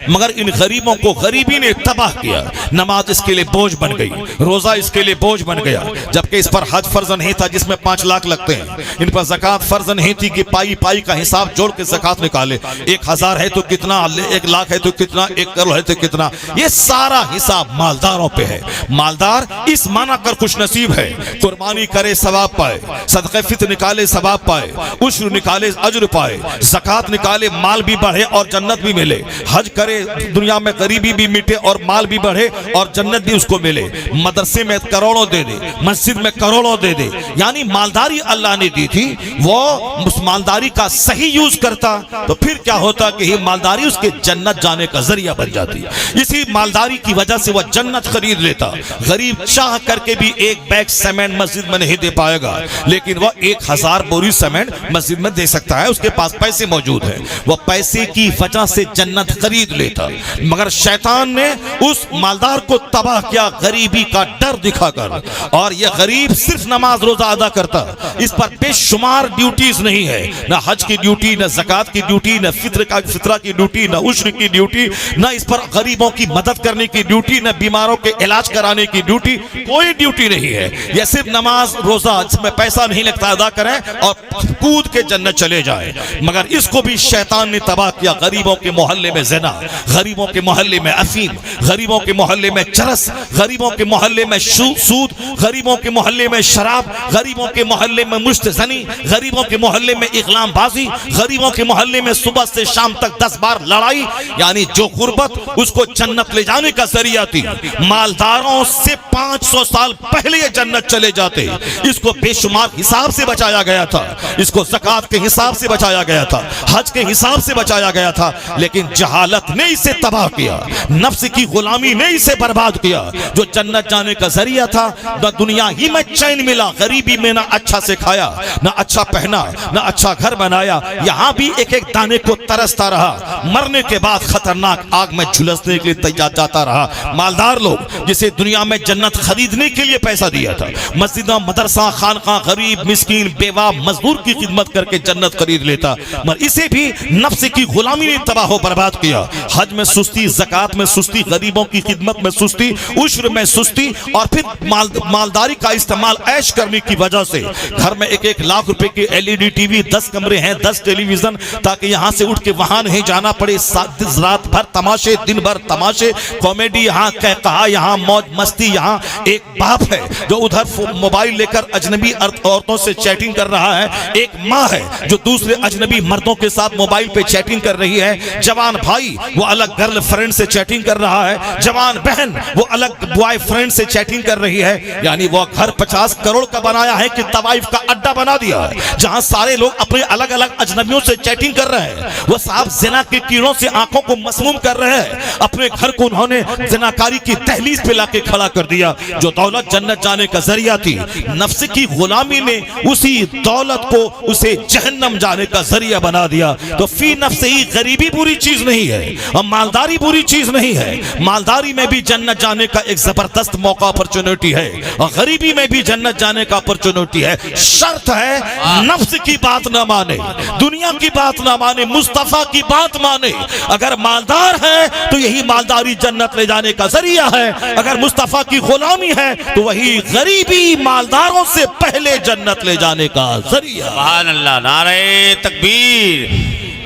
मगर इन गरीबों को गरीबी ने तबाह किया। नमाज इसके लिए बोझ बन गई, रोजा इसके लिए बोझ बन गया, जबकि इस पर हज फर्ज नहीं था जिसमें 5 लाख लगते हैं। इन पर ज़कात फर्ज नहीं थी कि पाई पाई का हिसाब जोड़ के ज़कात निकाले, 1000 है तो कितना, 1 लाख है तो कितना, 1 करोड़ है तो कितना। ये सारा हिसाब मालदारों पे है। मालदार इस माना कर खुश नसीब है, कुर्बानी करे सवाब पाए, सदक़े फित्र निकाले सवाब पाए, उश्र निकाले अज्र पाए, ज़कात निकाले माल भी बढ़े और जन्नत भी मिले, हज करे दुनिया में गरीबी भी मिटे और माल भी बढ़े और जन्नत भी उसको मिले, मदरसे में करोड़ों दे दे, मस्जिद में करोड़ों दे दे। यानी मालदारी अल्लाह ने दी थी, वो उस मालदारी का सही यूज करता तो फिर क्या होता कि ये मालदारी उसके जन्नत जाने का जरिया बन जाती। इसी मालदारी की वजह से वह जन्नत खरीद लेता। गरीब चाह करके भी एक बैग सीमेंट मस्जिद में नहीं दे पाएगा, लेकिन वह 1000 बोरी सीमेंट मस्जिद में दे सकता है, उसके पास पैसे मौजूद है, वह पैसे की वजह से जन्नत खरीद लेता। मगर शैतान ने उस मालदार को तबाह किया गरीबी का डर दिखाकर। और यह गरीब सिर्फ नमाज रोजा अदा करता, इस पर बेशुमार ड्यूटीज नहीं है, न हज की ड्यूटी, न ज़कात की ड्यूटी, न फित्रा की ड्यूटी, न उश्र की ड्यूटी, न इस पर गरीबों की मदद करने की ड्यूटी, न बीमारों के इलाज कराने की ड्यूटी, कोई ड्यूटी नहीं है। यह सिर्फ नमाज रोजा जिसमें पैसा नहीं लगता अदा करें और कूद के जन्नत चले जाए। मगर इसको भी शैतान ने तबाह किया। गरीबों के मोहल्ले में ज़िना, गरीबों के मोहल्ले में अफीम, गरीबों के मोहल्ले में चरस, गरीबों के मोहल्ले में सूद, गरीबों के मोहल्ले में शराब, गरीबों के मोहल्ले में मुश्तज़नी, गरीबों के मोहल्ले में इक़लामबाजी, गरीबों के मोहल्ले में सुबह से शाम तक 10 बार लड़ाई। यानी जो गुर्बत उसको जन्नत ले जाने का जरिया थी। मालदारों से 500 साल पहले ये जन्नत चले जाते। इसको बेशुमार हिसाब से बचाया गया था, इसको ज़कात के हिसाब से बचाया गया था, हज के हिसाब से बचाया गया था। लेकिन जहालत ने इसे तबाह किया, नफ्स की गुलामी ने इसे बर्बाद किया। जो जन्नत जाने का जरिया था, न दुनिया ही में चैन मिला, गरीबी में ना अच्छा से खाया, ना अच्छा पहना, ना अच्छा घर बनाया, यहाँ भी एक एक दाने को तरसता रहा। मरने के बाद खतरनाक आग में झुलसने के लिए तैयार जाता रहा। मालदार लोग जिसे दुनिया में जन्नत खरीदने के लिए पैसा दिया था, मस्जिदा, मदरसा, खानका, गरीब, मिस्कीन, बेवा, मजदूर की खिदमत करके जन्नत खरीद लेता। मगर इसे भी नफ्स की गुलामी ने तबाह हो बर्बाद किया। हज में सुस्ती, ज़कात में सुस्ती, गरीबों की खिदमत में सुस्ती, उश्र में सुस्ती, और फिर मालदारी का इस्तेमाल ऐश करने की वजह से घर में 1-1 लाख रुपए की LED टीवी, 10 कमरे हैं, 10 टेलीविजन, ताकि यहाँ से उठ के वहां नहीं जाना पड़े। रात भर तमाशे, दिन भर तमाशे, कॉमेडी, यहाँ कहा, यहाँ मौज मस्ती। यहाँ एक बाप है जो उधर मोबाइल लेकर अजनबी औरतों से चैटिंग कर रहा है, एक माँ है जो दूसरे अजनबी मर्दों के साथ मोबाइल पे चैटिंग कर रही है, जवान भाई वो अलग गर्लफ्रेंड से चैटिंग कर रहा है, जवान बहन वो अलग बॉयफ्रेंड से चैटिंग कर रही है। यानी वो घर 50 करोड़ का बनाया है कि तवाइफ का अड्डा बना दिया है, जहां सारे लोग अपने अलग अलग अजनबियों से चैटिंग कर रहे हैं। वो साहब जिना के कीड़ों से आंखों को मसमूम कर रहे हैं। अपने घर को उन्होंने जिनाकारी की दहलीज पे लाके खड़ा कर दिया। जो दौलत जन्नत जाने का जरिया थी, नफ्स की गुलामी ने उसी दौलत को उसे जहन्नम जाने का जरिया बना दिया। तो फी नफ्स ही गरीबी बुरी चीज नहीं है और मालदारी बुरी चीज नहीं है। मालदारी में भी जन्नत जाने का एक जबरदस्त मौका, अपॉर्चुनिटी है, और गरीबी में भी जन्नत जाने का अपॉर्चुनिटी है। शर्त है नफ्स की बात ना माने, दुनिया की बात ना माने, मुस्तफा की बात माने। अगर मालदार है तो यही मालदारी जन्नत ले जाने का जरिया है। अगर मुस्तफा की गुलामी है तो वही गरीबी मालदारों से पहले जन्नत ले जाने का जरिया। सुभान अल्लाह। नारे तकबीर,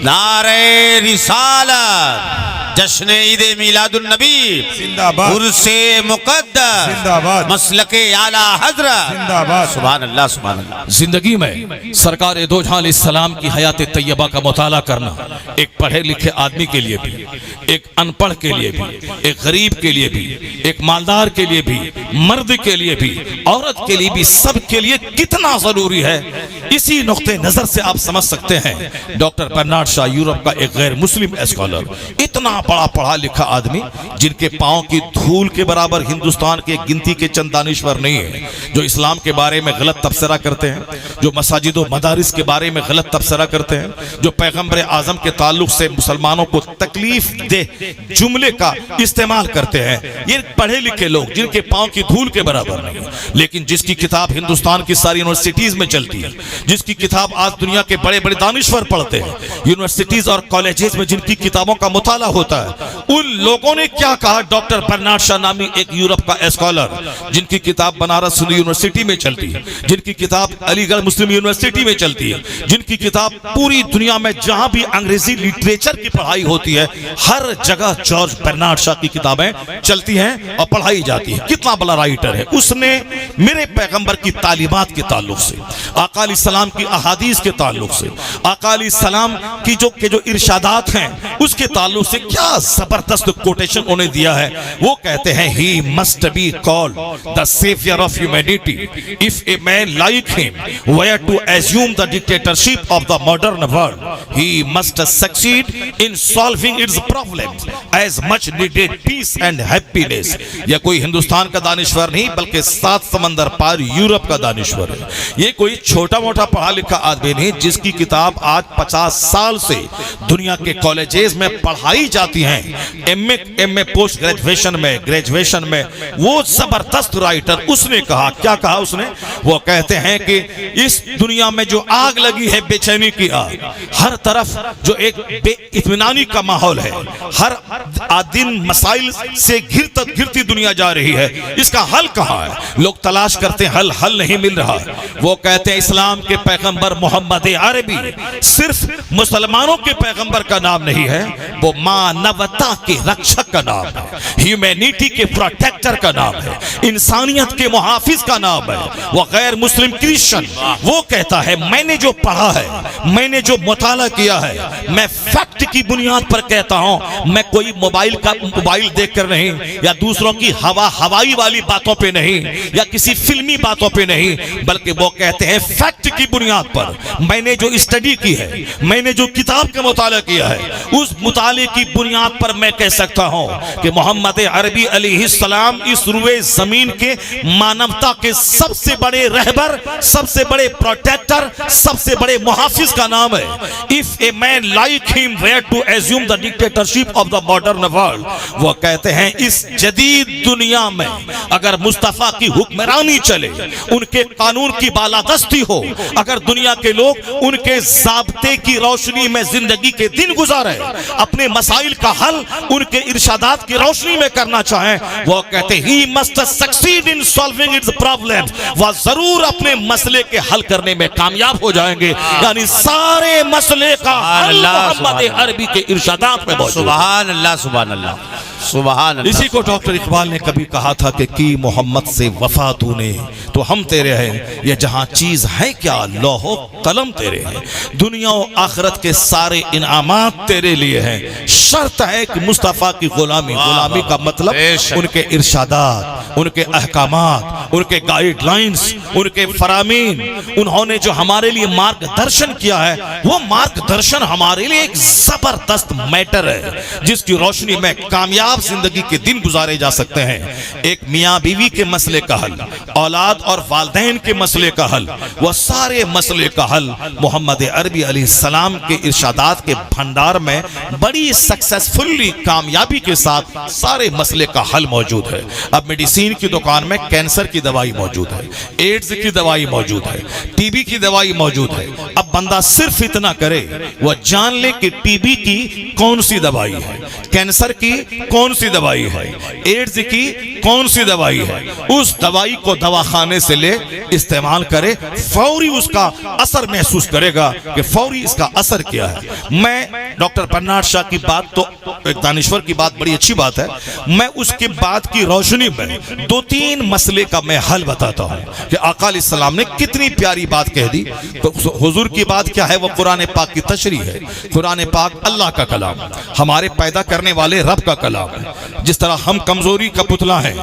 नारे रिसालत, जश्न ईद मिलादुन नबी जिंदाबाद, उर्से मुक़द्दस जिंदाबाद, मसलके आला हज़रत जिंदाबाद। सुभान अल्लाह, सुभान अल्लाह। जिंदगी में सरकार दो जहां अलैहिस्सलाम की हयात तैयबा का मुताला करना एक पढ़े लिखे आदमी के लिए भी, एक अनपढ़ के लिए भी, एक गरीब के लिए भी, एक मालदार के लिए भी, मर्द के लिए भी, औरत के लिए भी, सब के लिए कितना जरूरी है, इसी नुक्ते नजर से आप समझ सकते हैं। डॉक्टर बर्नार्ड शॉ, यूरोप का एक गैर मुस्लिम स्कॉलर, इतना बड़ा पढ़ा लिखा आदमी जिनके पांव की धूल के बराबर हिंदुस्तान के गिनती के चंद दानिश्वर नहीं है, जो इस्लाम के बारे में गलत तबसरा करते हैं, जो मसाजिद और मदारिस के बारे में गलत तबसरा करते हैं, जो पैगंबर आजम के ताल्लुक से मुसलमानों को तकलीफ दे जुमले का इस्तेमाल करते हैं। ये पढ़े लिखे लोग जिनके पांव की धूल के बराबर नहीं, लेकिन जिसकी किताब हिंदुस्तान की सारी यूनिवर्सिटीज में चलती है, जिसकी किताब आज दुनिया के बड़े बड़े दानिश्वर पढ़ते हैं, यूनिवर्सिटीज और कॉलेजेस में जिनकी किताबों का मुताला होता है, उन लोगों ने क्या कहा। डॉक्टर बर्नार्ड शॉ नामी एक यूरोप का स्कॉलर, जिनकी किताब बनारस यूनिवर्सिटी में चलती है, जिनकी किताब अलीगढ़ मुस्लिम यूनिवर्सिटी में चलती है, जिनकी किताब पूरी दुनिया में जहां भी अंग्रेजी लिटरेचर की पढ़ाई होती है हर जगह जॉर्ज बर्नार्ड शॉ की किताबें चलती हैं और पढ़ाई जाती है। कितना बड़ा राइटर है। उसने मेरे पैगंबर की तालीमात के ताल्लुक से, आका अलैहिस्सलाम की अहादीस के ताल्लुक से, आका अलैहिस्सलाम की जो इरशादात हैं उसके ताल्लुक से क्या जबरदस्त कोटेशन उन्हें दिया है। वो कहते हैं he must be called the saviour of humanity if a man like him were to assume the dictatorship of the modern world he must succeed in solving its problems as much needed peace and happiness. यह कोई हिंदुस्तान का दानिश्वर नहीं बल्कि 7 समंदर पार Europe का दानिश्वर है। ये कोई छोटा मोटा पढ़ा लिखा आदमी नहीं, जिसकी किताब आज 50 साल से दुनिया के कॉलेजेस में पढ़ाई जाती हैं, एमए पोस्ट ग्रेजुएशन में वो जबरदस्त राइटर। उसने कहा, क्या कहा उसने? वो कहते हैं कि इस दुनिया में जो आग लगी है, बेचैनी की आग, हर तरफ जो एक बेइत्मीनानी का माहौल है, हर दिन मसाइल से घिरती दुनिया जा रही है, इसका हल कहाँ है? लोग तलाश करते हैं, हल नहीं मिल रहा। वो कहते हैं इस्लाम के पैगंबर मोहम्मद अरबी सिर्फ मुसलमानों के पैगंबर का नाम नहीं है, वो मानवता के रक्षक का नाम है, ह्यूमैनिटी के प्रोटेक्टर का नाम है, इंसानियत के मुहाफिज का नाम है। वो गैर मुस्लिम क्रिश्चियन वो कहता है मैंने जो पढ़ा है, मैंने जो मुताला किया है, मैं फैक्ट की बुनियाद पर कहता हूं, मैं कोई मोबाइल देखकर नहीं, या दूसरों की हवाई वाली बातों पे नहीं, या किसी फिल्मी बातों पे नहीं, बल्कि वो कहते हैं फैक्ट की बुनियाद पर मैंने जो स्टडी की है, मैंने जो किताब का मुताला किया है, उस मुताले की बुनियाद पर मैं कह सकता हूं कि मोहम्मद अरबी अलैहिस्सलाम इस रुए जमीन के मानवता के सबसे बड़े रहबर, सबसे बड़े प्रोटेक्टर, सबसे बड़े मुहाफिज का नाम है। If a man like him were to assume the dictatorship of the modern world, वो कहते हैं इस जदीद दुनिया में अगर मुस्तफा की हुक्मरानी चले, उनके कानून की बालादस्ती हो, अगर दुनिया के लोग उनके ज़ाब्ते की रोशनी में जिंदगी के दिन गुजारे, अपने मसाइल का हल उनके इरशादात की रोशनी में करना चाहें, वो कहते ही must succeed in solving its problems, वह जरूर अपने मसले के हल करने में कामयाब हो जाएंगे। यानी सारे मसले का हल मोहम्मद अरबी के इरशादात में मौजूद। सुभान अल्लाह, सुभान अल्लाह, सुभान अल्लाह। इसी को डॉक्टर इकबाल ने कभी कहा था कि की मोहम्मद से वफा तूने तो हम तेरे हैं, ये जहां चीज है क्या लौहो कलम तेरे हैं, दुनिया और आखिरत के सारे इनामात तेरे लिए हैं, शर्त है कि मुस्तफा की गुलामी का मतलब उनके इरशादात, उनके अहकामात, उनके गाइडलाइंस, उनके फरामीन, उन्होंने जो हमारे लिए मार्गदर्शन किया है, वो मार्गदर्शन हमारे लिए एक जबरदस्त मैटर है जिसकी रोशनी में कामयाब जिंदगी के दिन गुजारे जा सकते हैं। एक मियाँ बीवी के मसले का हल, औलाद और वालदैन के मसले का हल, वह सारे मसले का हल मोहम्मद अरबी अलैहिस्सलाम के इरशादात के भंडार में बड़ी सक्सेसफुली कामयाबी के साथ सारे मसले का हल मौजूद है। अब मेडिसिन की दुकान में कैंसर की दवाई मौजूद है, एड्स की दवाई मौजूद है, टीबी की दवाई मौजूद है। अब बंदा सिर्फ इतना करे, वह जान ले कि टीबी की कौन सी दवाई है, कैंसर की कौन सी दवाई है, एड्स की कौन सी दवाई है, उस दवाई को दवाखाने से ले इस्तेमाल करे, फौरी उसका असर महसूस करेगा कि फौरी इसका असर क्या है। मैं डॉक्टर बर्नार्ड शॉ की बात तो एक दानिश्वर की बात बड़ी अच्छी बात है, मैं उसके बाद की रोशनी में 2-3 मसले का मैं हल बताता हूं कि आका अलैहिस्सलाम ने कितनी प्यारी बात कह दी। तो हुजूर की बात क्या है? वो कुरान पाक की तशरीह है। कुरान पाक अल्लाह का कलाम, हमारे पैदा करने वाले रब का कलाम है। जिस तरह हम कमजोरी का पुतला है,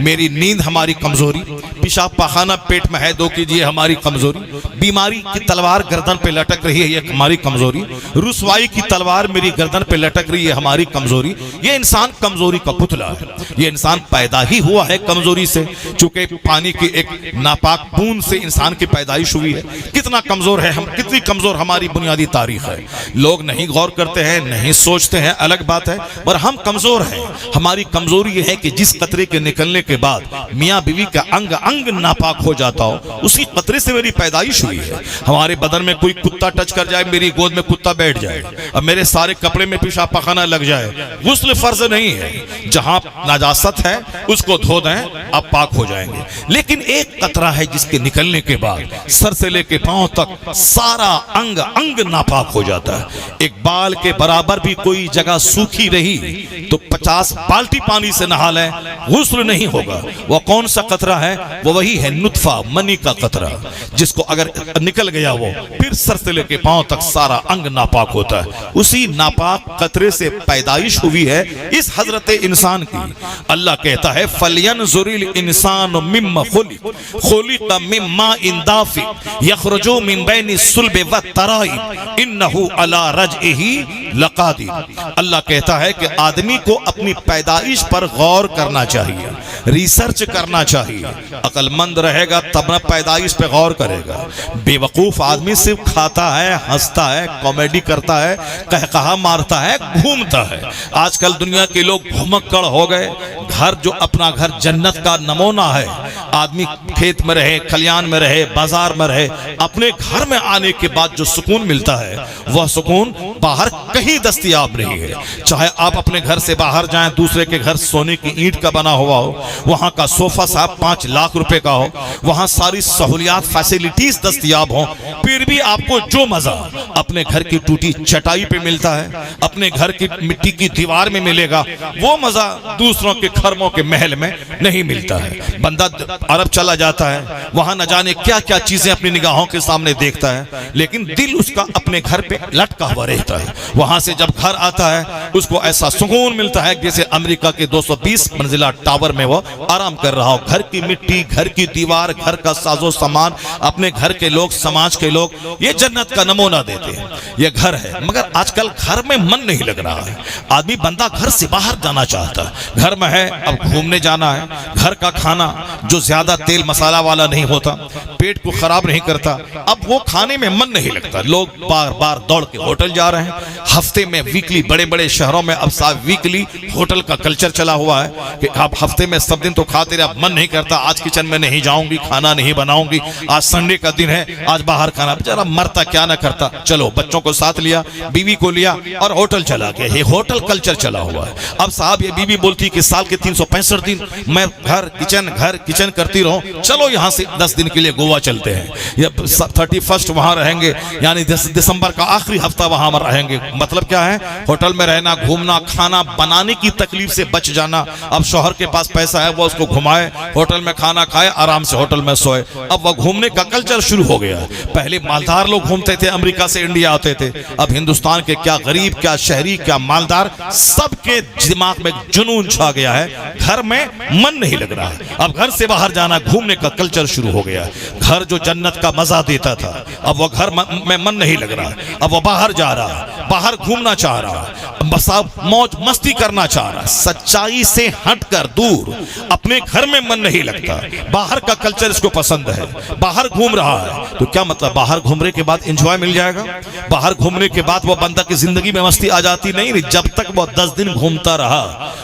मेरी नींद हमारी कमजोरी, पेशाब पाखाना पेट में है दो कीजिए हमारी कमजोरी, बीमारी की तलवार गर्दन पे लटक रही है ये हमारी कमजोरी, रुसवाई की तलवार मेरी गर्दन पे लटक रही है हमारी कमजोरी। ये इंसान कमजोरी का पुतला है। ये इंसान पैदा ही हुआ है कमजोरी से, चूंकि पानी की एक नापाक बूंद से इंसान की पैदाइश हुई है। कितना कमजोर है हम, कितनी कमजोर हमारी बुनियादी तारीख है। लोग नहीं गौर करते हैं, नहीं सोचते हैं, अलग बात है, पर हम कमजोर हैं। हमारी कमजोरी यह है कि जिस कतरे के निकलने के बाद मियाँ बीवी का अंग अंग नापाक हो जाता हो, उसी कतरे से मेरी पैदाइश हुई है। हमारे बदन में कोई कुत्ता टच कर जाए, मेरी गोद में कुत्ता बैठ जाए, अब मेरे सारे कपड़े में पेशाब पखाना लग जाए, गुस्ल फर्ज नहीं है। जहां नाजासत है उसको धो दें, आप पाक हो जाएंगे। लेकिन एक कतरा है जिसके निकलने के बाद सर से लेके पांव तक सारा अंग अंग नापाक हो जाता है। एक बाल के बराबर भी कोई जगह सूखी रही तो 50 बाल्टी पानी से नहा लें, गुस्ल नहीं होगा। वह कौन सा कतरा है? वो वही है नुत्फा, मनी का कतरा, जिसको अगर निकल गया वो फिर सर से लेके पांव तक सारा अंग नापाक होता है। उसी नापाक कतरे से पैदाइश हुई है इस हजरत इंसान की। अल्लाह कहता है फलयंजुरिल इंसान मिम्मा खुलिक मिम्मा इंदाफि यखरुजु मिन बैनि सुल्बि व तराइब इन्नहु अला रजइही लकादिर। अल्लाह कहता है कि आदमी को अपनी पैदाइश पर गौर करना चाहिए, रिसर्च करना चाहिए। अक्लमंद रहेगा तब न पैदाइश पे गौर करेगा। बेवकूफ आदमी सिर्फ खाता है, हंसता है, कॉमेडी करता है, कहकहा मारता है, घूमता है। आजकल दुनिया के लोग घुमक्कड़ हो गए। घर जो अपना घर जन्नत का नमूना है, आदमी खेत में रहे, खलियान में रहे, बाजार में रहे, अपने घर में आने के बाद जो सुकून मिलता है वह सुकून बाहर कहीं दस्तयाब नहीं है। चाहे आप अपने घर से बाहर जाएं, दूसरे के घर सोने की ईंट का बना हुआ हो, वहां का सोफा साहब 5 लाख रुपए का हो, वहां सारी सहूलियात फैसिलिटीज दस्तयाब हो, फिर भी आपको जो मजा अपने घर की टूटी चटाई पे मिलता है, अपने घर की मिट्टी की दीवार में मिलेगा, वो मजा दूसरों के खरमों के महल में नहीं मिलता है। बंदा अरब चला जाता है, वहां न जाने क्या क्या चीजें अपनी निगाहों के सामने देखता है, लेकिन दिल उसका अपने घर पे लटका हुआ रहता है। वहां से जब घर आता है उसको ऐसा सुकून मिलता है जैसे अमेरिका के 220 मंजिला टावर में वो आराम कर रहा हो। घर की मिट्टी, घर की दीवार, घर का साजो सामान, अपने घर के लोग, समाज के लोग ये जन्नत का नमूना देते हैं। ये घर है, मगर आजकल घर में मन नहीं लग रहा है। आदमी बंदा घर से बाहर जाना चाहता है। घर में है, अब घूमने जाना है। घर का खाना जो ज्यादा तेल मसाला वाला नहीं होता, पेट को खराब नहीं करता, अब वो खाने में मन नहीं लगता। लोग बार बार दौड़ के होटल जा रहे हैं। हफ्ते में वीकली, बड़े बड़े शहरों में अब साहब वीकली होटल का कल्चर चला हुआ है कि आप हफ्ते में सब दिन तो खाते रहे, अब मन नहीं करता, आज किचन में नहीं जाऊंगी, खाना नहीं बनाऊंगी, आज संडे का दिन है, आज बाहर खाना। बेचारा मरता क्या ना करता, चलो बच्चों को साथ लिया, बीवी को लिया और होटल चला गया। ये होटल कल्चर चला हुआ है। अब साहब ये बीवी बोलती कि साल के 365 दिन मैं घर किचन करती रहूं, चलो यहां से 10 दिन के लिए गोवा चलते हैं, या 31 वहां रहेंगे, यानी दिसंबर का आखिरी हफ्ता वहां रहेंगे। मतलब क्या है? होटल में रहना, घूमना, खाना बनाने की तकलीफ से बच जाना। अब शौहर के पास पैसा है, वो उसको घुमाए, होटल में खाना खाए, आराम से होटल में सोए। अब वह घूमने का कल्चर शुरू हो गया। पहले मालदार लोग घूमते थे, अमेरिका से इंडिया आते थे। अब हिंदुस्तान के क्या गरीब, क्या शहरी, क्या मालदार, सबके दिमाग में जुनून छा गया है। घर में मन नहीं लग रहा है, अब घर से बाहर जाना, घूमने का कल्चर शुरू हो गया। घर जो जन्नत का मजा देता था, अब वो घर में मन नहीं लग रहा, अब वो बाहर जा रहा, बाहर घूमना चाह रहा, मौज मस्ती करना चाह रहा। सच्चाई से हटकर दूर, अपने घर में मन नहीं लगता, बाहर का कल्चर इसको पसंद है, बाहर घूम रहा है। तो क्या मतलब बाहर घूमने के बाद एंजॉय मिल जाएगा? बाहर घूमने के बाद वो बंदा की जिंदगी में मस्ती आ जाती नहीं। जब तक वो 10 दिन घूमता रहा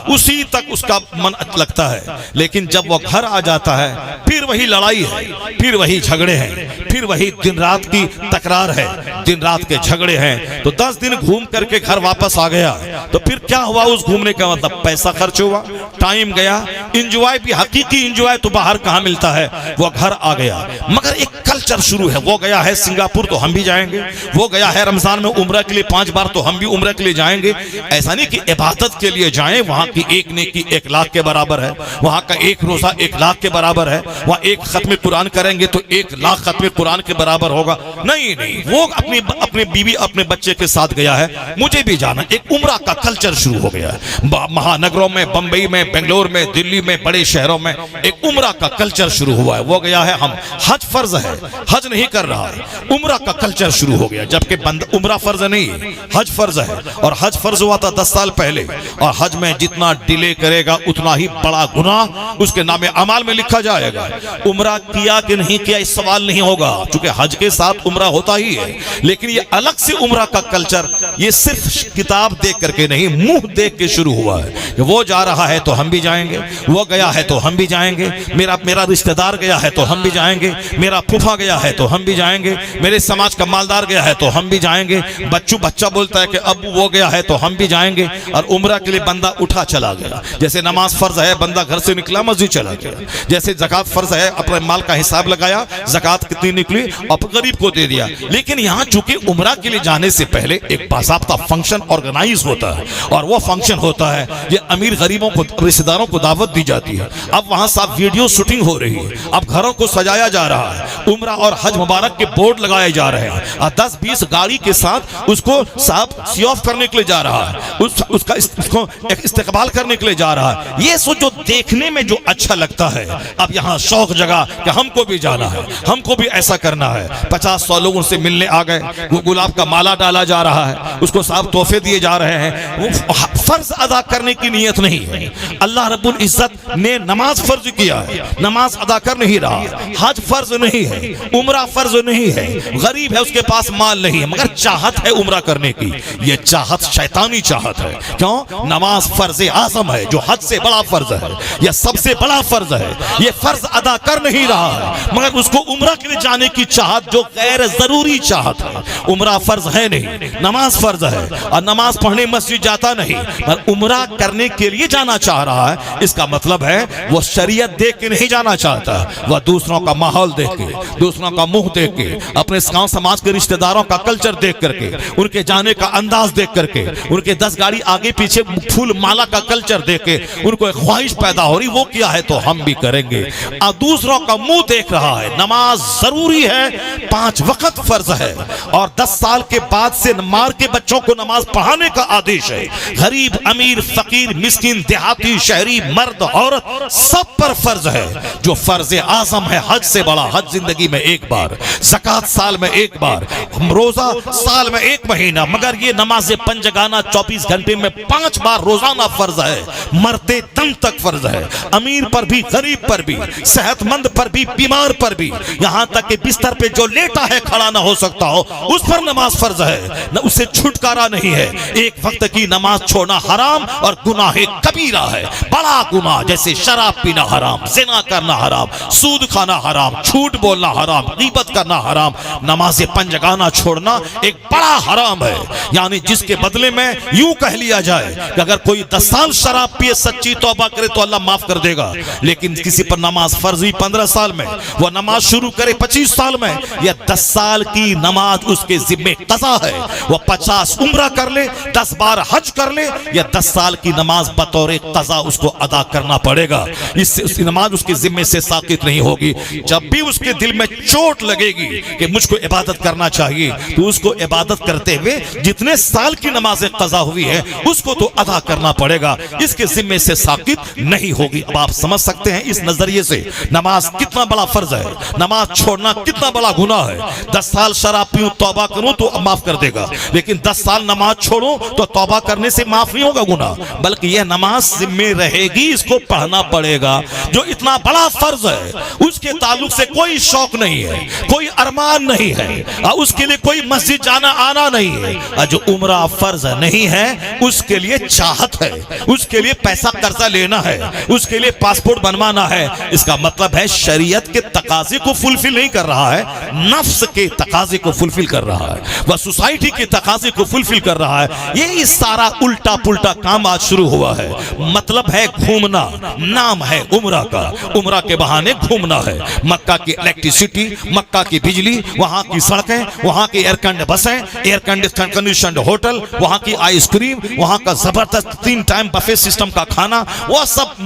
उसी तक उसका मन लगता है, लेकिन जब वो घर आ जाता है फिर वही लड़ाई है, फिर वही झगड़े हैं, फिर वही दिन रात की तकरार है, दिन रात के झगड़े हैं। तो 10 दिन घूम करके घर वापस आ गया तो फिर क्या हुआ? उस घूमने का मतलब पैसा खर्च हुआ, टाइम गया, एंजॉय भी, हकीकी एंजॉय तो बाहर कहां मिलता है, वो घर आ गया। मगर एक कल्चर शुरू है। वो गया है सिंगापुर तो हम भी जाएंगे, वो गया है रमजान में उम्रा के लिए 5 बार तो हम भी उम्रा के लिए जाएंगे। ऐसा नहीं कि इबादत के लिए जाएं, वहां की एक नेकी 1 लाख के बराबर है, वहां का एक रोजा 1 लाख के बराबर है, वहां एक खत्म कुरान करेंगे तो 1 लाख खत्म कुरान के बराबर होगा। नहीं नहीं, वो अपनी बीवी अपने बच्चे के साथ गया है, मुझे भी जाना। एक उम्रा का कल्चर शुरू हो गया है महानगरों में, बंबई में, बेंगलोर में, दिल्ली में, बड़े शहरों में एक उम्रा का कल्चर शुरू हुआ है। वो गया है, हम हज फर्ज है, हज नहीं कर रहा है, उम्रा का कल्चर शुरू हो गया, जबकि उम्रा फर्ज नहीं है, हज फर्ज है। और हज फर्ज हुआ था 10 साल पहले, और हज में जितना डिले करेगा उतना ही बड़ा गुनाह उसके नामे अमाल में लिखा जाएगा। उम्रा किया कि नहीं किया इस सवाल नहीं होगा, क्योंकि हज के साथ उम्रा होता ही है। लेकिन ये अलग से उम्रा का कल्चर, ये सिर्फ किताब देख करके नहीं, मुंह देख के शुरू हुआ है कि वो जा रहा है तो हम भी जाएंगे, वो गया है तो हम भी जाएंगे, मेरा रिश्तेदार गया है तो हम भी जाएंगे, मेरा फूफा गया है तो हम भी जाएंगे, मेरे समाज का मालदार गया है तो हम भी जाएंगे। बच्चा बोलता है कि अब वो गया है तो हम भी जाएंगे, और उम्रा के लिए बंदा उठा चला गया। जैसे नमाज फर्ज है, बंदा घर से निकला मस्जिद चला गया। जैसे ज़कात फर्ज है, अपने माल का हिसाब लगाया, ज़कात कितनी निकली और गरीब को दे दिया। लेकिन यहाँ चूंकि उम्रा के लिए जाने से पहले एक बाकायदा फंक्शन ऑर्गेनाइज होता है, और वो फंक्शन होता है, ये अमीर गरीबों को, रिश्तेदारों को दावत दी जाती है। अब वहां साहब वीडियो शूटिंग हो रही है, अब घरों को सजाया जा रहा है, उम्रा और हज मुबारक के बोर्ड लगाए जा रहे हैं, और 10-20 गाड़ी के साथ उसको साहब सी ऑफ करने के लिए जा रहा है, उसको इस्तेकबाल करने के लिए जा रहा है। ये सो जो देखने में जो अच्छा लगता है, अब यहाँ शौक जगह कि हमको भी जाना है, हमको भी ऐसा करना है। 50-100 लोगों से मिलने आ गए, वो गुलाब का माला डाला जा रहा है, उसको साहब तोहफे दिए जा रहे हैं। वो फर्ज अदा करने की नीयत नहीं है। अल्लाह रब्बुल इज्जत ने नमाज फर्ज किया है, नमाज अदा कर नहीं रहा। हज फर्ज नहीं है, उम्रा फर्ज नहीं है, गरीब है, उसके पास माल नहीं है, मगर चाहत है उम्रा करने की। ये चाहत शैतानी चाहत है। क्यों? नमाज फर्ज आज़म है, जो हज से बड़ा फर्ज है, यह सबसे बड़ा फर्ज है। ये फर्ज अदा कर नहीं रहा है, मगर उसको उम्रा के लिए जाने की चाहत, जो गैर जरूरी चाहत है। उम्रा फर्ज है नहीं, नमाज फर्ज है, और नमाज पढ़ने मस्जिद जाता नहीं, पर उम्रा करने के लिए जाना चाह रहा है। इसका मतलब है वो शरीयत देख के नहीं जाना चाहता, वह दूसरों का माहौल देख के, दूसरों का मुंह देख के, अपने गांव समाज के रिश्तेदारों का कल्चर देख करके, उनके जाने का अंदाज देख करके, उनके 10 गाड़ी आगे पीछे फूल माला का कल्चर देख के उनको एक ख्वाहिश पैदा हो रही, वो किया है तो हम भी करेंगे। और दूसरों का मुंह देख रहा है। नमाज जरूरी है, 5 वक्त फर्ज है, और 10 साल के बाद से मार के बच्चों को नमाज पढ़ाने का आदेश है। गरीब, अमीर, फकीर, मिस्किन, देहाती, शहरी, मर्द, औरत, सब पर फर्ज है। जो फर्ज आज़म है, हज से बड़ा, हज जिंदगी में एक बार, ज़कात साल में एक बार, रोजा साल में 1 महीना, मगर ये नमाज पंजगाना 24 घंटे में 5 बार रोजाना फर्ज है। मरते दम तक फर्ज है, अमीर पर भी, गरीब पर भी, सेहतमंद पर भी, बीमार पर भी, यहाँ तक कि बिस्तर पे जो लेटा है, खड़ा ना हो सकता हो, उस पर नमाज फर्ज है, न उससे छुटकारा नहीं है। एक वक्त की नमाज छोड़ना हराम और गुनाह कबीरा है, बड़ा गुनाह। जैसे शराब पीना हराम, ज़िना करना हराम, सूद खाना हराम, झूठ बोलना हराम, गीबत करना हराम, नमाज पंजगाना छोड़ना एक बड़ा हराम है। यानी जिसके बदले में यूं कह लिया जाए कि अगर कोई 10 साल शराब पिए, सच्ची तौबा करे तो अल्लाह माफ कर देगा, लेकिन किसी पर नमाज फर्ज हुई 15 साल में, वो नमाज शुरू करे 25 साल में, या 10 साल की नमाज उसके जिम्मे कज़ा है। वो 50 उम्रा कर ले, 10 बार हज कर ले, या 10 साल की नमाज बतौर कज़ा उसको अदा करना पड़ेगा। इससे उसकी नमाज उसके जिम्मे से साकित नहीं होगी। जब भी उसके दिल में चोट लगेगी कि मुझको इबादत करना चाहिए, तो उसको इबादत करते हुए जितने साल की नमाज कज़ा हुई है उसको तो अदा करना पड़ेगा, इसके जिम्मे से साकित नहीं होगी। अब आप समझ सकते हैं इस नजरिए से नमाज कितना बड़ा फर्ज है, नमाज छोड़ना कितना बड़ा गुनाह है। 10 साल शराब पीऊं, तौबा करूं तो माफ कर देगा, लेकिन 10 साल नमाज छोड़ूं तो तौबा करने से माफ नहीं होगा गुनाह, बल्कि यह नमाज जिम्मे रहेगी, इसको पढ़ना पड़ेगा। जो इतना बड़ा फर्ज है उसके ताल्लुक से कोई शौक नहीं है, कोई अरमान नहीं है, और उसके लिए कोई मस्जिद जाना आना नहीं है। और जो उम्रा फर्ज नहीं है उसके लिए चाहत है, उसके लिए पैसा कर्जा लेना है, उसके लिए पासपोर्ट बनवाना है। इसका मतलब है शरीयत के तकाजे को फुलफिल नहीं कर रहा है, नफ्स के तकाजे को फुलफिल कर रहा है, वह सोसाइटी के तकाजे को फुलफिल कर रहा है। ये सारा उल्टा पुल्टा काम आज शुरू हुआ है। मतलब है घूमना, नाम है उम्रा का, उम्रा के बहाने घूमना है। मक्का की इलेक्ट्रिसिटी, मक्का की बिजली, वहां की सड़कें, वहां की एयर कंडीशन बसें, एयर कंडीशन होटल, वहां की आइसक्रीम, वहां का जबरदस्त 3 टाइम बफे सिस्टम का खाना, वो सब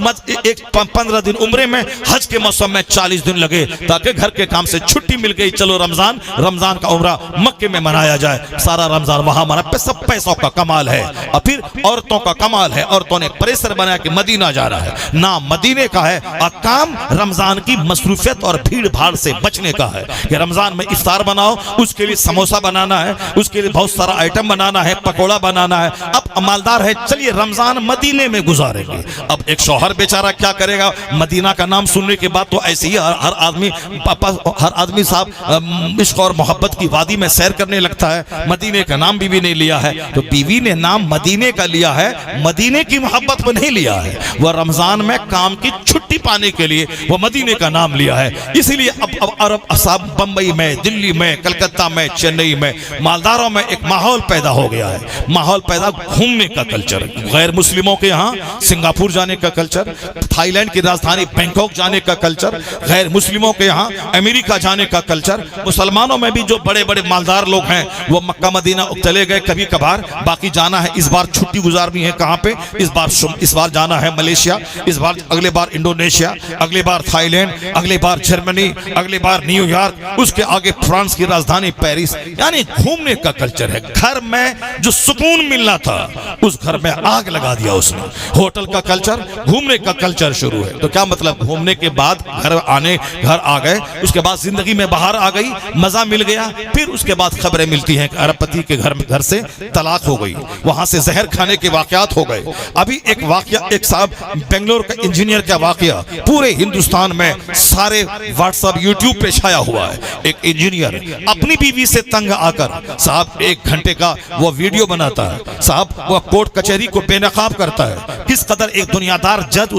एक 15 दिन उम्रे में, हज के मौसम में 40 दिन लगे ताकि घर के काम से छुट्टी मिल गई, चलो रमजान रमजान का उम्रा मक्के में मनाया जाए, सारा रमजान वहां मना। सब पैसों का कमाल है। और फिर औरतों का कमाल है, औरतों ने प्रेशर बनाया कि मदीना जाना है, ना मदीने का है और काम रमजान की मसरूफियत और भीड़ भाड़ से बचने का है कि रमजान में इफ्तार बनाओ, उसके लिए समोसा बनाना है, उसके लिए बहुत सारा आइटम बनाना है, पकोड़ा बनाना है। अब मालदार है, चलिए रमजान मदीने में गुजारेंगे। अब एक शौहर बेचारा क्या करेगा, मदीना का नाम सुनने के बाद तो ऐसे ही हर आदमी साहब इश्क और मोहब्बत की वादी में सैर करने लगता है। मदीने का नाम बीवी ने लिया है तो बीवी ने नाम मदीने का लिया है, मदीने की मोहब्बत में नहीं लिया है। वह रमजान में काम की छुट्टी पाने के लिए वो मदीने का नाम लिया है। इसीलिए अब अरब साहब बंबई में, दिल्ली में, कलकत्ता में, चेन्नई में, मालदारों में एक माहौल पैदा हो गया है। माहौल पैदा, घूमने का कल्चर, गैर मुस्लिमों के यहाँ सिंगापुर जाने का कल्चर, थाईलैंड की राजधानी बैंकॉक जाने का कल्चर, गैर मुस्लिमों के यहाँ अमेरिका जाने का कल्चर। मुसलमानों में भी जो बड़े बड़े मालदार लोग हैं वो मक्का मदीना चले गए कभी कभार, बाकी जाना है इस बार छुट्टी गुजारनी है कहाँ पे, इस बार जाना है मलेशिया, इस बार अगले बार इंडोनेशिया, अगले बार थाईलैंड, अगले बार जर्मनी, अगले बार न्यूयॉर्क, उसके आगे फ्रांस की राजधानी पेरिस। यानी घूमने का कल्चर है। घर में जो सुकून मिलना था उस घर में आग लगा दिया उसने। होटल का कल्चर, घूमने का कल्चर शुरू है। तो क्या मतलब, घूमने के बाद घर आ गए, उसके बाद जिंदगी में बाहर आ गई, मजा मिल गया, फिर उसके बाद खबरें मिलती हैं कि अरबपति के घर से तलाक हो गई, वहां से जहर खाने के वाकयात हो गए। अभी एक वाकया, एक साहब बेंगलोर का इंजीनियर का वाकया पूरे हिंदुस्तान में सारे व्हाट्सएप यूट्यूब पे छाया हुआ है। एक इंजीनियर अपनी बीवी से तंग आकर साहब 1 घंटे का वो वीडियो बनाता है, साहब वो कोर्ट कचहरी को बेनकाब करता है। किस कदर एक दुनियादार जज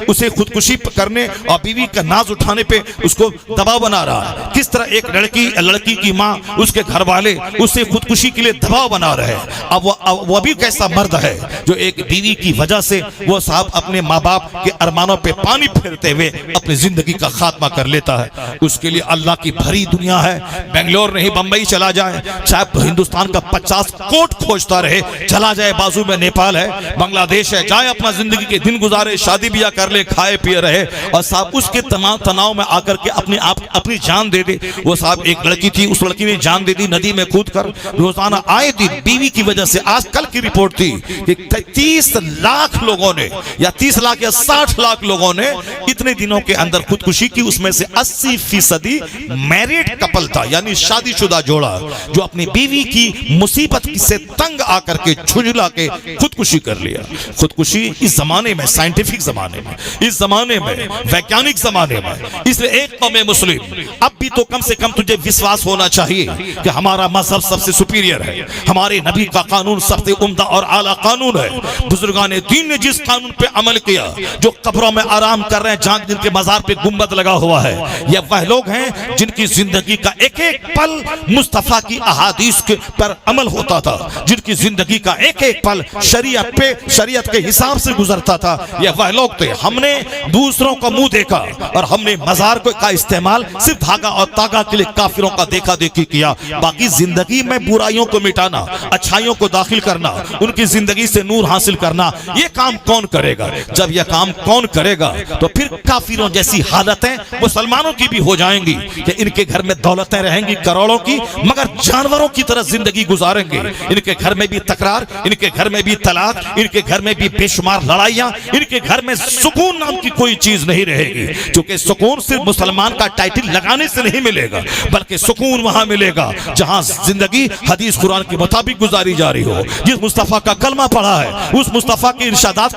उसे खुदकुशी करने और बीवी का नाज उठाने पे उसको दबाव बना रहा है। किस तरह एक लड़की की माँ, उसके घर वाले उसे खुदकुशी के लिए दबाव बना रहे हैं। अब वो भी कैसा मर्द है जो एक बीवी की वजह से वो साहब अपने माँ बाप के अरमानों पे पानी फेरते हुए अपनी जिंदगी का खात्मा कर लेता है। उसके लिए अल्लाह की भरी दुनिया है। बेंगलोर नहीं, बंबई चला जाए, चाहे हिंदुस्तान का 50 कोट खोजता रहे, चला जाए, बाजू में नेपाल है, बांग्लादेश है, जाए अपना जिंदगी के दिन गुजारे, शादी ब्याह कर ले, खाए पिए रहे और साहब उसके तनाव में आकर के अपनी जान दे दे। वो साहब एक लड़की थी, उस लड़की ने जान दे दी नदी में कूद कर। रोजाना आए दिन बीवी की वजह से, आज कल की रिपोर्ट थी कि 30 लाख लोगों ने या 30 लाख या 60 लाख लोगों ने इतने दिनों के अंदर खुदकुशी की। उसमें से 80% मैरिड कपल था, यानी शादीशुदा जोड़ा जो अपनी बीवी की मुसीबत से तंग आकर के झुंझला के खुदकुशी कर लिया। खुदकुशी इस जमाने में, साइंटिफिक जमाने में, इस जमाने में, वैज्ञानिक जमाने में, इसलिए एक कौम मुस्लिम अब भी तो कम से कम तुझे विश्वास होना चाहिए कि हमारा मजहब सबसे सुपीरियर है, हमारे नबी का कानून सबसे उम्दा और आला कानून है। बुजुर्गान दीन ने जिस कानून पे अमल किया, जो कब्रों में आराम कर रहे हैं, जहां जिनके मजार पे गुंबद लगा हुआ है, ये वह लोग हैं जिनकी जिंदगी का एक एक पल मुस्तफा की अहादीस पर अमल होता था, जिनकी जिंदगी का एक एक पल शरीयत के हिसाब से गुजरता था। ये वह लोग थे। हमने दूसरों का मुंह देखा और हमने मजार का इस्तेमाल सिर्फ धागा और तागा के लिए काफिरों का देखा देखी किया। बाकी जिंदगी में बुराइयों को मिटाना, अच्छाइयों को दाखिल करना, उनकी जिंदगी से नूर हासिल करना, ये काम कौन करेगा? जब यह काम कौन करेगा तो फिर काफिरों जैसी हालतें मुसलमानों की भी हो जाएंगी कि इनके घर में दौलतें रहेंगी करोड़ों की, मगर जानवरों की तरह जिंदगी गुजारेंगे। इनके घर में भी तकरार, इनके घर में भी तलाक, इनके घर में भी बेशुमार लड़ाइयां, इनके घर में सुकून नाम की कोई चीज नहीं रहेगी। क्योंकि सुकून सिर्फ मुसलमान का टाइटल लगाने से नहीं मिलेगा, बल्कि सुकून वहां मिलेगा जहां जिंदगी हदीस कुरान के मुताबिक गुजारी जा रही हो। जिस मुस्तफा का कलमा पढ़ा है, उस मुस्तफा के इरशादात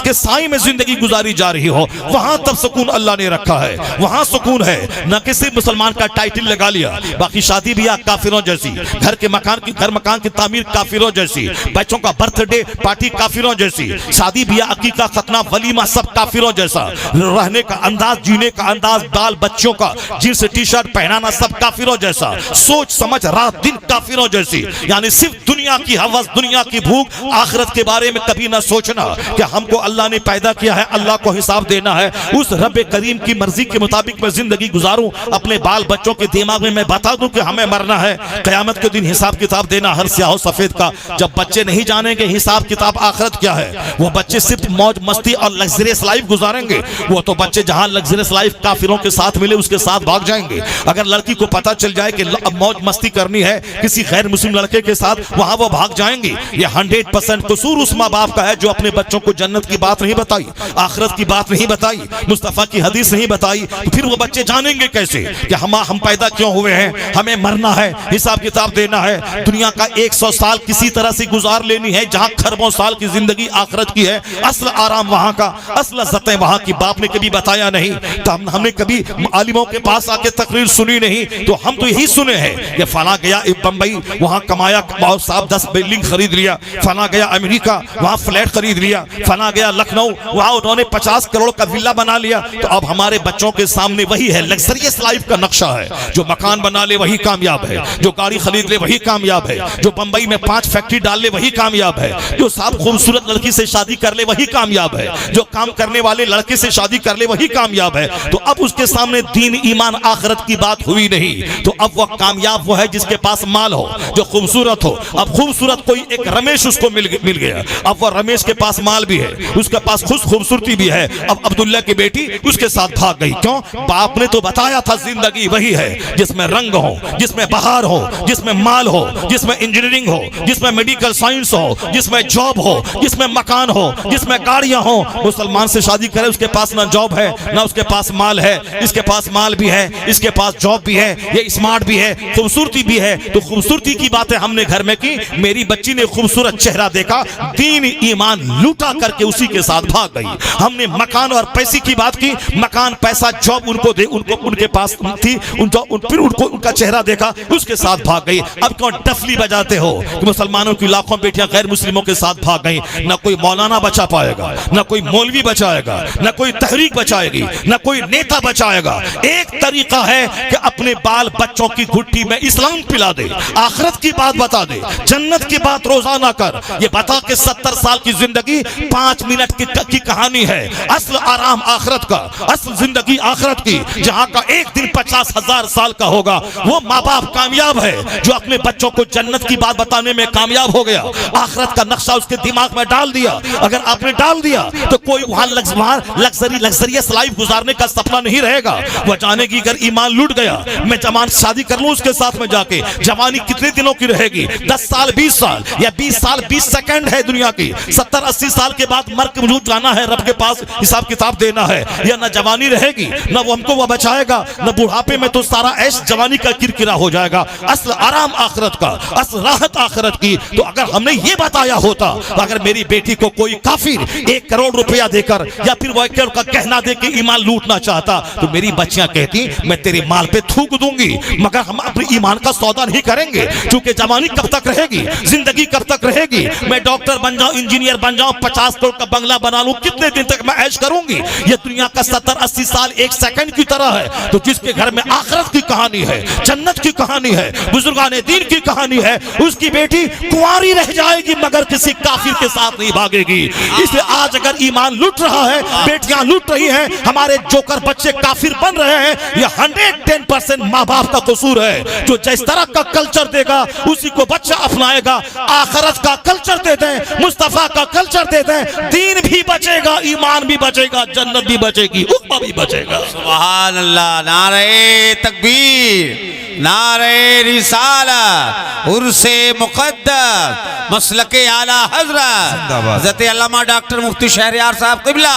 के साए में जिंदगी गुजारी जा रही हो, वहां तब सुकून अल्लाह ने रखा है, वहां सुकून है। न कि सिर्फ मुसलमान का टाइटल लगा लिया, बाकी शादी ब्याह काफिरों जैसी, घर मकान की तामीर काफिरों जैसी, बच्चों का बर्थडे पार्टी काफिरों जैसी, शादी ब्याह अकीका खतना वलीमा सब काफिरों जैसा, रहने का अंदाज, जीने का अंदाज, बाल बच्चों का जींस टी शर्ट पहनाना सब काफिरों जैसा, सोच समझ रात दिन काफिरों जैसी। यानी सिर्फ दुनिया की हवस, दुनिया की भूख, आखिरत के बारे में कभी ना सोचना कि हमको अल्लाह ने पैदा किया है, अल्लाह को हिसाब देना है, उस रब करीम की मर्जी के मुताबिक मैं जिंदगी गुजारूं। अपने बाल बच्चों के दिमाग में मैं बता दूं कि हमें मरना है, कयामत के दिन हिसाब किताब देना हर स्याह सफेद का। जब बच्चे नहीं जानेंगे हिसाब किताब आखिरत क्या है, वो बच्चे सिर्फ मौज मस्ती और लग्जरियस लाइफ गुजारेंगे। वो तो बच्चे जहां लग्जरियस लाइफ काफिरों के साथ मिले उसके साथ भाग भाग जाएंगे। अगर लड़की को पता चल जाए कि अब मौज मस्ती करनी है किसी गैर मुस्लिम लड़के के साथ, वहां वो भाग जाएंगी। ये 100% कसूर उस माँ बाप का है जो अपने बच्चों को जन्नत की बात नहीं बताई, आखिरत की बात नहीं बताई, मुस्तफा की हदीस नहीं बताई। तो फिर वो बच्चे जानेंगे कैसे कि हम पैदा क्यों हुए हैं, हमें मरना है, हिसाब किताब देना है। दुनिया का 100 साल किसी तरह से गुजार लेनी है, जहां खरबों साल की जिंदगी आखिरत की है। असल आराम वहां का, असल लज़्ज़तें वहां की बाप ने कभी बताया नहीं। तो हमने कभी आलिमों के पास आके तकरीर सुनी नहीं। तो हम तो यही सुने हैं कि फला गया बंबई, वहां कमाया और साहब 10 बिल्डिंग खरीद लिया, फला गया अमेरिका, वहां फ्लैट खरीद लिया, फला गया लखनऊ, वहां उन्होंने 50 करोड़ का विला बना लिया। तो अब हमारे बच्चों के सामने वही है, लग्जरियस लाइफ का नक्शा है। जो मकान बना ले वही कामयाब है, जो गाड़ी खरीद ले वही कामयाब है, जो बंबई में 5 फैक्ट्री डाल ले वही कामयाब है, जो साहब खूबसूरत लड़की से शादी कर ले वही कामयाब है, जो काम करने वाले लड़के से शादी कर ले वही कामयाब है। तो अब उसके सामने दीन ईमान आखिरत की बात हुई नहीं। तो अब वह कामयाब वो है जिसके पास माल हो, जो खूबसूरत हो। अब खूबसूरत कोई एक रमेश उसको मिल गया। अब वह रमेश के पास माल भी है, उसके पास खुद खूबसूरती भी है। अब अब्दुल्ला की बेटी उसके साथ भाग गई। क्यों? बाप ने तो बताया था जिंदगी वही है जिसमें रंग हो, जिसमें बहार हो, जिसमें माल हो, जिसमें इंजीनियरिंग हो, जिसमें मेडिकल साइंस हो, जिसमें जॉब हो, जिसमें मकान हो, जिसमें गाड़ियां हो। मुसलमान से शादी करे, उसके पास ना जॉब है, ना उसके पास माल है, इसके पास माल भी है, इसके पास जॉब भी है, ये स्मार्ट भी है, खूबसूरती भी है। तो खूबसूरती की बातें हमने घर में की, मेरी बच्ची ने खूबसूरत चेहरा देखा, दीन ईमान लूटा करके उसी के साथ भाग गई। हमने मकान और पैसे की बात की, मकान पैसा जॉब उनको दे, उनको उनके पास थी, फिर उनको उनका चेहरा देखा, उसके साथ भाग गई। अब क्यों डफली बजाते हो कि मुसलमानों की लाखों बेटियां गैर मुस्लिमों के साथ भाग गई? ना कोई मौलाना बचा पाएगा, ना कोई मौलवी बचाएगा, ना कोई तहरीक बचाएगी, ना कोई नेता बचाएगा। एक तरीका है कि अपने बाल बच्चों की घुट्टी में इस्लाम पिला दे, आखिरत की बात बता दे, जन्नत की बात रोजाना कर। ये बता के 70 साल की जिंदगी 5 मिनट की कहानी है। असल आराम आखिरत का, असल जिंदगी आखिरत की, जहां का एक दिन 50,000 साल का होगा। वो माँ बाप कामयाब है जो अपने बच्चों को जन्नत की बात बताने में कामयाब हो गया, आखिरत का नक्शा उसके दिमाग में डाल दिया। अगर आपने डाल दिया तो कोई वहां लग्जरियस लाइफ गुजारने का सपना नहीं रहेगा। वह जानेगी अगर ईमान लूट गया, मैं जवान शादी कर लूं उसके साथ में जाके, जवानी कितने दिनों की रहेगी? 10 साल 20 साल या 20 साल 20 सेकंड है दुनिया की। 70-80 साल के बाद मर के वजूद जाना है, रब के पास हिसाब किताब देना है। या ना जवानी रहेगी, ना वो हमको वह बचाएगा, ना बुढ़ापे में तो सारा ऐश जवानी का किरकिरा हो जाएगा। असल आराम आखिरत का, असल राहत आखिरत की। तो अगर हमने ये बताया होता, तो अगर मेरी बेटी को कोई काफिर 1 करोड़ रुपया देकर या फिर वो 1 करोड़ का गहना देकर ईमान लूटना चाहता, तो मेरी बच्चियां कहती मैं तेरे माल पे थूक दूंगी, मगर हम अपने ईमान का सौदा नहीं करेंगे। क्योंकि जवानी कब तक रहेगी, जिंदगी कब तक रहेगी? मैं डॉक्टर बन जाऊं, इंजीनियर बन जाऊं, 50 करोड़ का बंगला बना लूं, कितने दिन तक मैं ऐश करूंगी? ये दुनिया का 70-80 साल 1 सेकंड की तरह है। तो जिसके घर में आखिरत की कहानी है, जन्नत की कहानी है, बुजुर्गाने दीन की कहानी है, उसकी बेटी कुंवारी रह जाएगी मगर किसी काफिर के साथ नहीं भागेगी। इसलिए आज अगर ईमान लूट रहा है, बेटियां लूट रही हैं, हमारे जोकर बच्चे काफिर बन रहे हैं, यह 110% माँ बाप का कसूर है। जो जिस तरह का कल्चर देगा उसी को बच्चा अपनाएगा। आखिरत का कल्चर दे दें, मुस्तफा का कल्चर दे दें, दीन भी बचेगा, ईमान भी बचेगा, जन्नत भी बचेगी, उक़बा भी बचेगा। सुभान अल्लाह, नारे तकबीर, नारे रिसालत, उर्से मुक़द्दस, मसलके आला हज़रत हज़रत अल्लामा डॉक्टर मुफ्ती शहरयार साहब क़िबला।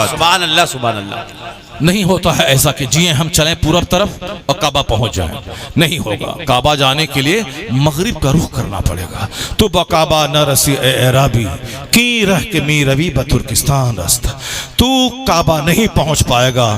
सुभान अल्लाह, सुभान अल्लाह। नहीं होता है ऐसा कि जिए हम चलें पूरब तरफ और काबा पहुंच जाएं, नहीं होगा। काबा जाने के लिए मगरिब का रुख करना पड़ेगा। तो बकाबा न रसी एराबी की रह के मी रवि बतुर्किस्तान रस्त, तू काबा नहीं पहुंच पाएगा,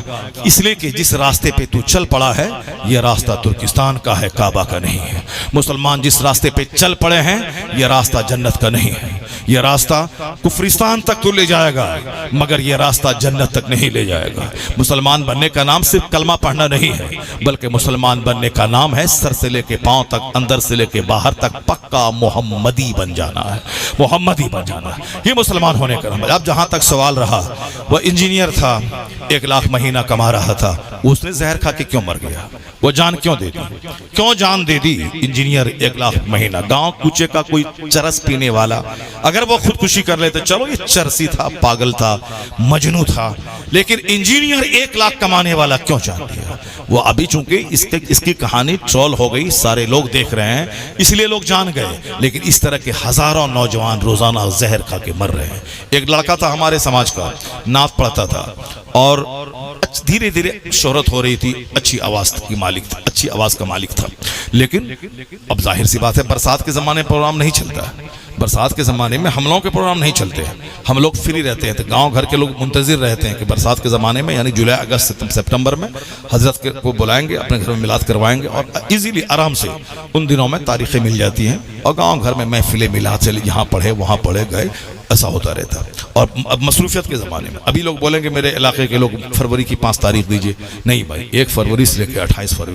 इसलिए कि जिस रास्ते पे तू चल पड़ा है यह रास्ता तुर्किस्तान का है, काबा का नहीं है। मुसलमान जिस रास्ते पे चल पड़े हैं यह रास्ता जन्नत का नहीं है। यह रास्ता कुफरिस्तान तक तो ले जाएगा मगर यह रास्ता जन्नत तक नहीं ले जाएगा। मुसलमान बनने का नाम सिर्फ कलमा पढ़ना नहीं है, बल्कि मुसलमान बनने का नाम है सर से लेके पांव तक, अंदर से लेके बाहर तक पक्का मोहम्मदी बन जाना है, मोहम्मदी बन जाना है। ये मुसलमान होने का नाम है। अब जहां तक सवाल रहा, वह इंजीनियर था, 1 लाख महीना कमा रहा था, उसने जहर खा के क्यों मर गया? वो जान क्यों दे दी? क्यों जान दे दी? इंजीनियर 1 लाख महीना, गांव कूचे का कोई चरस पीने वाला अगर अगर वो खुदकुशी कर लेते चलो ये चरसी था, पागल था, मजनू था, लेकिन इंजीनियर 1 लाख कमाने वाला क्यों जान दिया? वो अभी चूंकि इसकी कहानी ट्रोल हो गई, सारे लोग देख रहे हैं, इसलिए लोग जान गए। लेकिन इस तरह के हजारों नौजवान रोजाना जहर खा के मर रहे हैं। एक लड़का था हमारे समाज का, नात पढ़ता था और धीरे धीरे शोहरत हो रही थी, अच्छी आवाज की मालिक था, अच्छी आवाज का मालिक था। लेकिन अब जाहिर सी बात है, बरसात के जमाने में प्रोग्राम नहीं चलता। बरसात के ज़माने में हम लोगों के प्रोग्राम नहीं चलते हैं, हम लोग फ्री रहते हैं। तो गांव घर के लोग मुंतजिर रहते हैं कि बरसात के ज़माने में यानी जुलाई अगस्त सितंबर में हजरत के को बुलाएंगे, अपने घर में मिलाद करवाएंगे और इजीली आराम से उन दिनों में तारीखें मिल जाती हैं और गांव घर में महफिलें मिलाद चली, यहाँ पढ़े वहाँ पढ़े गए, ऐसा होता रहता है। और अब मसरूफियत के ज़माने में अभी लोग बोलेंगे मेरे इलाके के लोग फरवरी की 5 तारीख दीजिए, नहीं भाई, 1 फरवरी से लेकर 28 फरवरी